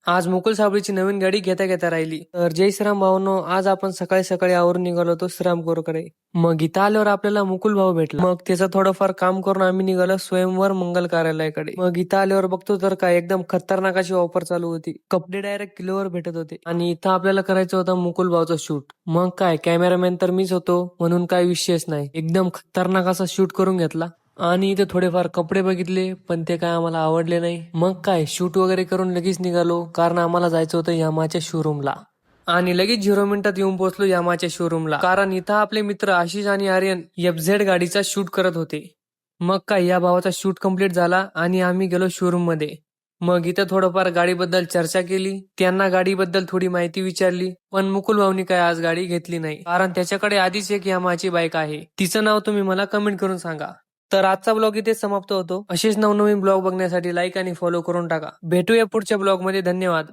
आज मुकुल साबळीची नवीन गाडी घेता घेता राहिली. तर जय श्रीराम भाऊनो, आज आपण सकाळी सकाळी आवरून निघालो होतो श्रीरामपूरकडे. मग इथं आल्यावर आपल्याला मुकुल भाऊ भेटला. मग त्याचं थोडंफार काम करून आम्ही निघालो स्वयंवर मंगल कार्यालयाकडे. मग इथं आल्यावर बघतो तर काय एकदम खतरनाक अशी ऑफर चालू होती. कपडे डायरेक्ट किलोवर भेटत होते आणि इथं आपल्याला करायचं होतं मुकुल भाऊचं शूट. मग काय कॅमेरामॅन तर मीच होतो म्हणून काय विषयच नाही. एकदम खतरनाक असा शूट करून घेतला. आणि इथे थोडेफार कपडे बघितले पण ते काय आम्हाला आवडले नाही. मग काय शूट वगैरे करून लगेच निघालो कारण आम्हाला जायचं होतं यामाच्या शोरूमला. आणि लगेच 0 मिनिटात येऊन पोहोचलो यामाच्या शोरूमला, कारण इथं आपले मित्र आशिष आणि आर्यन FZ गाडीचा शूट करत होते. मग काय या भावाचा शूट कम्प्लीट झाला आणि आम्ही गेलो शोरूम मध्ये. मग इथं थोडंफार गाडीबद्दल चर्चा केली, त्यांना गाडीबद्दल थोडी माहिती विचारली. पण मुकुल भाऊनी काय आज गाडी घेतली नाही कारण त्याच्याकडे आधीच एक यामाची बाईक आहे. तिचं नाव तुम्ही मला कमेंट करून सांगा. तर आजचा ब्लॉग इथे समाप्त होतो. असेच नवनवीन ब्लॉग बघण्यासाठी लाईक आणि फॉलो करून टाका. भेटूया पुढच्या ब्लॉग मध्ये. धन्यवाद.